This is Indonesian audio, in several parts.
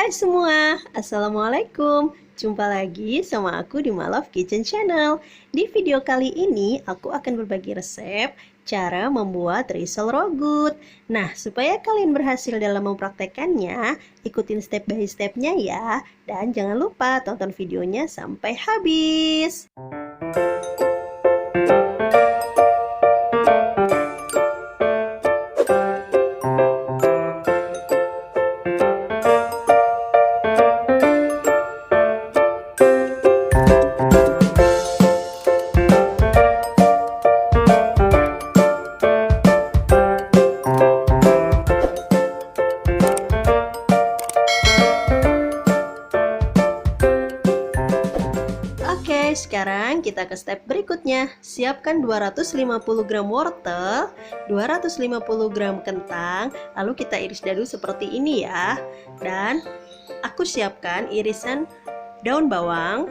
Hai semua, Assalamualaikum. Jumpa lagi sama aku di Malove Kitchen Channel. Di video kali ini aku akan berbagi resep cara membuat risol rogut. Nah, supaya kalian berhasil dalam mempraktekannya, ikutin step by stepnya ya. Dan jangan lupa tonton videonya sampai habis. Oke, sekarang kita ke step berikutnya. Siapkan 250 gram wortel, 250 gram kentang, lalu kita iris dadu seperti ini ya. Dan aku siapkan irisan daun bawang,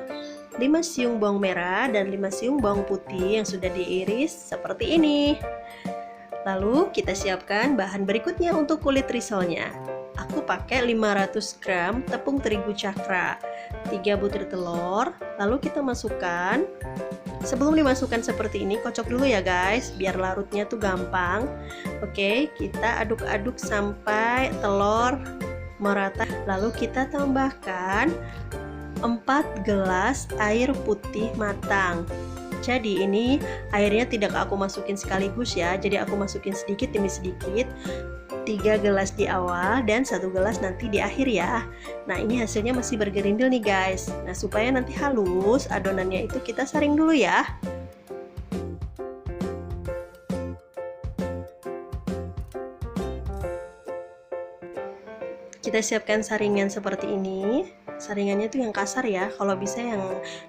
5 siung bawang merah dan 5 siung bawang putih yang sudah diiris seperti ini. Lalu kita siapkan bahan berikutnya untuk kulit risolnya. Aku pakai 500 gram tepung terigu cakra, 3 butir telur, lalu kita masukkan. Sebelum dimasukkan seperti ini, kocok dulu ya guys, biar larutnya tuh gampang. Oke, kita aduk-aduk sampai telur merata. Lalu kita tambahkan 4 gelas air putih matang. Jadi ini airnya tidak aku masukin sekaligus ya, jadi aku masukin sedikit demi sedikit. 3 gelas di awal dan 1 gelas nanti di akhir ya. Nah, ini hasilnya masih bergerindil nih guys. Nah, supaya nanti halus adonannya itu kita saring dulu ya. Kita siapkan saringan seperti ini. Saringannya tuh yang kasar ya, kalau bisa yang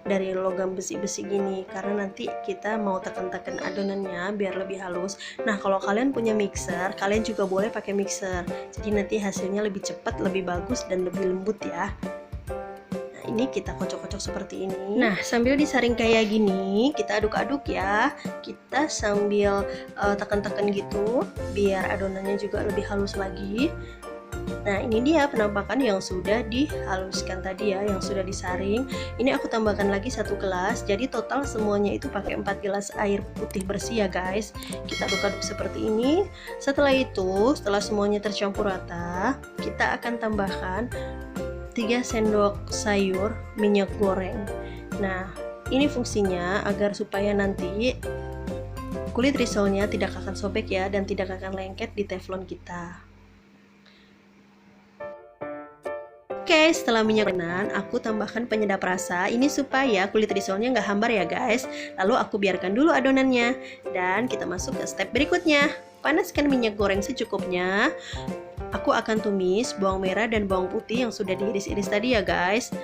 dari logam besi-besi gini, karena nanti kita mau tekan-tekan adonannya biar lebih halus. Nah, kalau kalian punya mixer, kalian juga boleh pakai mixer, jadi nanti hasilnya lebih cepat, lebih bagus dan lebih lembut ya. Nah, ini kita kocok-kocok seperti ini. Nah, sambil disaring kayak gini, kita aduk-aduk ya. Kita sambil tekan-tekan gitu biar adonannya juga lebih halus lagi. Nah, ini dia penampakan yang sudah dihaluskan tadi ya, yang sudah disaring. Ini aku tambahkan lagi 1 gelas, jadi total semuanya itu pakai 4 gelas air putih bersih ya guys. Kita aduk-aduk seperti ini. Setelah itu, setelah semuanya tercampur rata, kita akan tambahkan 3 sendok sayur minyak goreng. Nah, ini fungsinya agar supaya nanti kulit risolnya tidak akan sobek ya, dan tidak akan lengket di teflon kita. Oke, setelah minyak goreng, aku tambahkan penyedap rasa. Ini supaya kulit risolnya nggak hambar ya guys. Lalu aku biarkan dulu adonannya. Dan kita masuk ke step berikutnya. Panaskan minyak goreng secukupnya. Aku akan tumis bawang merah dan bawang putih yang sudah diiris-iris tadi ya guys.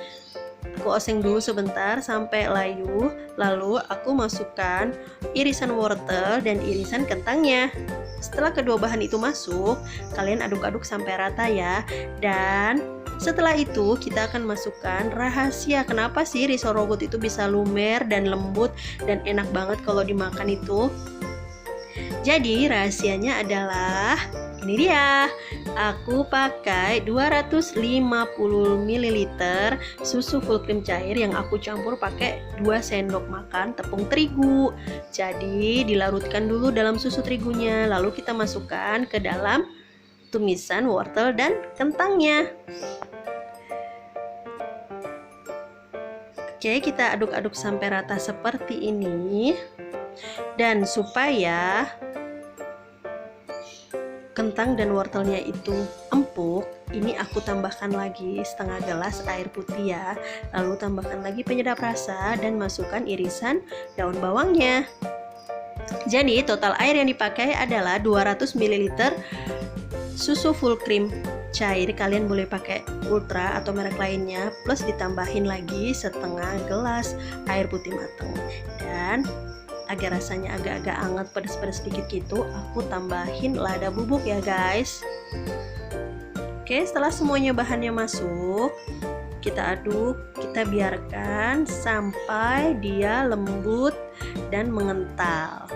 Aku oseng dulu sebentar sampai layu. Lalu aku masukkan irisan wortel dan irisan kentangnya. Setelah kedua bahan itu masuk, kalian aduk-aduk sampai rata ya. Dan setelah itu kita akan masukkan rahasia kenapa sih risol rogut itu bisa lumer dan lembut dan enak banget kalau dimakan itu. Jadi rahasianya adalah ini dia. Aku pakai 250 ml susu full cream cair yang aku campur pakai 2 sendok makan tepung terigu. Jadi dilarutkan dulu dalam susu terigunya, lalu kita masukkan ke dalam tumisan wortel dan kentangnya. Oke, kita aduk-aduk sampai rata seperti ini. Dan supaya kentang dan wortelnya itu empuk, ini aku tambahkan lagi setengah gelas air putih ya. Lalu tambahkan lagi penyedap rasa dan masukkan irisan daun bawangnya. Jadi total air yang dipakai adalah 200 ml susu full cream cair. Kalian boleh pakai ultra atau merek lainnya, plus ditambahin lagi setengah gelas air putih matang. Dan agar rasanya agak-agak hangat, pedas-pedas sedikit gitu, aku tambahin lada bubuk ya guys. Oke, setelah semuanya bahannya masuk, kita aduk, kita biarkan sampai dia lembut dan mengental.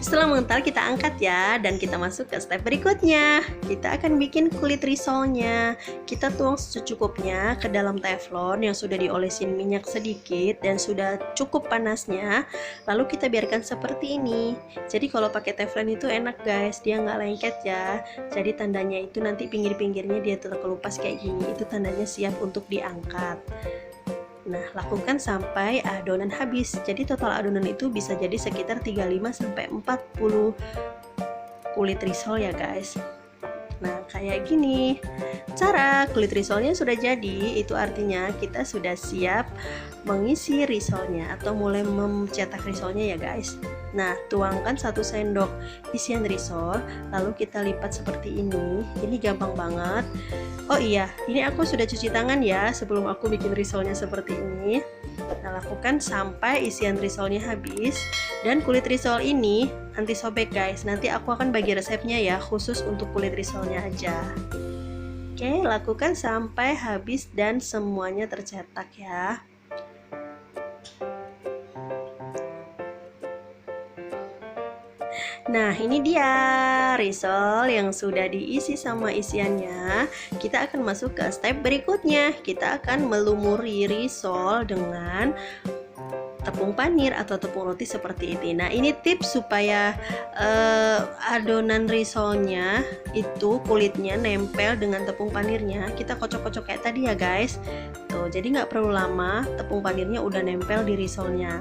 Setelah mengental kita angkat ya, dan kita masuk ke step berikutnya. Kita akan bikin kulit risolnya. Kita tuang secukupnya ke dalam teflon yang sudah diolesin minyak sedikit dan sudah cukup panasnya. Lalu kita biarkan seperti ini. Jadi kalau pakai teflon itu enak guys, dia nggak lengket ya. Jadi tandanya itu nanti pinggir-pinggirnya dia terkelupas kayak gini, itu tandanya siap untuk diangkat. Nah, lakukan sampai adonan habis. Jadi total adonan itu bisa jadi sekitar 35-40 kulit risol ya guys. Nah, kayak gini. Cara kulit risolnya sudah jadi, itu artinya kita sudah siap mengisi risolnya atau mulai mencetak risolnya ya guys. Nah, tuangkan 1 sendok isian risol, lalu kita lipat seperti ini. Ini gampang banget. Oh iya, ini aku sudah cuci tangan ya sebelum aku bikin risolnya seperti ini. Nah, lakukan sampai isian risolnya habis. Dan kulit risol ini anti sobek guys. Nanti aku akan bagi resepnya ya, khusus untuk kulit risolnya aja. Oke, lakukan sampai habis dan semuanya tercetak ya. Nah, ini dia risol yang sudah diisi sama isiannya. Kita akan masuk ke step berikutnya. Kita akan melumuri risol dengan tepung panir atau tepung roti seperti ini. Nah, ini tips supaya adonan risolnya itu kulitnya nempel dengan tepung panirnya. Kita kocok-kocok kayak tadi ya guys. Tuh, jadi nggak perlu lama, tepung panirnya udah nempel di risolnya.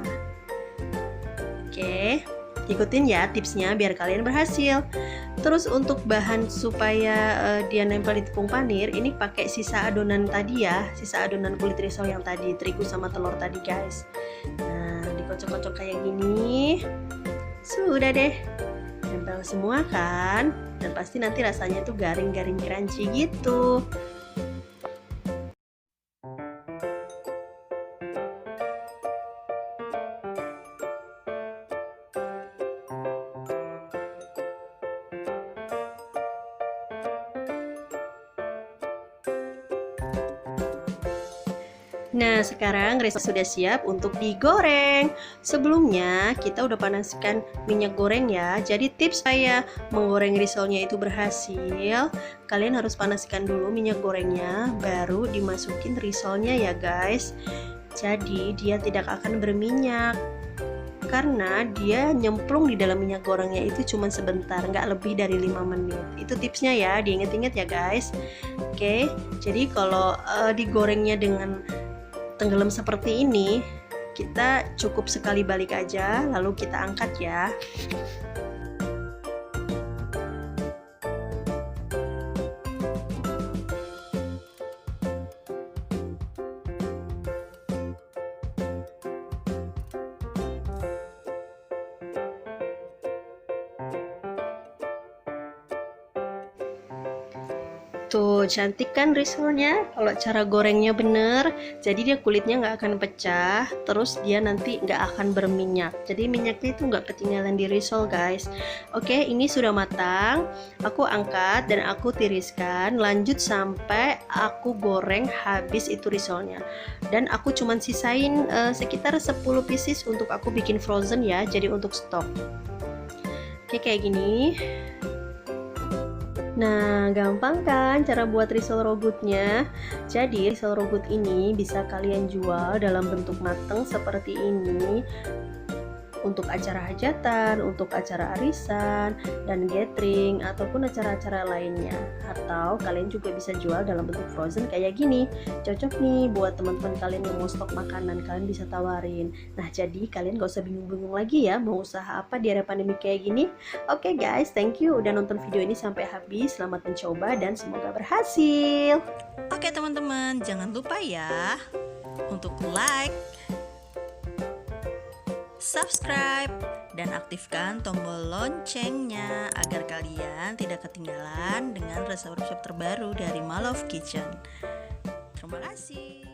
Oke. Ikutin ya tipsnya biar kalian berhasil. Terus untuk bahan supaya dia nempel di tepung panir, ini pakai sisa adonan tadi ya, sisa adonan kulit risol yang tadi, terigu sama telur tadi guys. Nah, dikocok-kocok kayak gini. Sudah deh, nempel semua kan, dan pasti nanti rasanya tuh garing-garing crunchy gitu. Nah, sekarang risol sudah siap untuk digoreng. Sebelumnya kita udah panaskan minyak goreng ya. Jadi tips saya menggoreng risolnya itu berhasil, kalian harus panaskan dulu minyak gorengnya, baru dimasukin risolnya ya guys. Jadi dia tidak akan berminyak, karena dia nyemplung di dalam minyak gorengnya itu cuma sebentar, nggak lebih dari 5 menit. Itu tipsnya ya, diinget-inget ya guys. Oke, jadi kalau digorengnya dengan tenggelam seperti ini, kita cukup sekali balik aja, lalu kita angkat ya. Tuh, cantik kan risolnya kalau cara gorengnya bener. Jadi dia kulitnya nggak akan pecah, terus dia nanti nggak akan berminyak. Jadi minyaknya itu nggak ketinggalan di risol guys. Oke, ini sudah matang. Aku angkat dan aku tiriskan. Lanjut sampai aku goreng habis itu risolnya. Dan aku cuman sisain sekitar 10 pieces untuk aku bikin frozen ya. Jadi untuk stok. Oke, kayak gini. Nah, gampang kan cara buat risol rogutnya? Jadi, risol rogut ini bisa kalian jual dalam bentuk mateng seperti ini. Untuk acara hajatan, untuk acara arisan, dan gathering, ataupun acara-acara lainnya. Atau kalian juga bisa jual dalam bentuk frozen kayak gini. Cocok nih buat teman-teman kalian yang mau stok makanan, kalian bisa tawarin. Nah, jadi kalian gak usah bingung-bingung lagi ya mau usaha apa di era pandemi kayak gini. Oke guys, thank you udah nonton video ini sampai habis. Selamat mencoba dan semoga berhasil. Oke teman-teman, jangan lupa ya untuk like, subscribe, dan aktifkan tombol loncengnya agar kalian tidak ketinggalan dengan resep-resep terbaru dari My Love Kitchen. Terima kasih.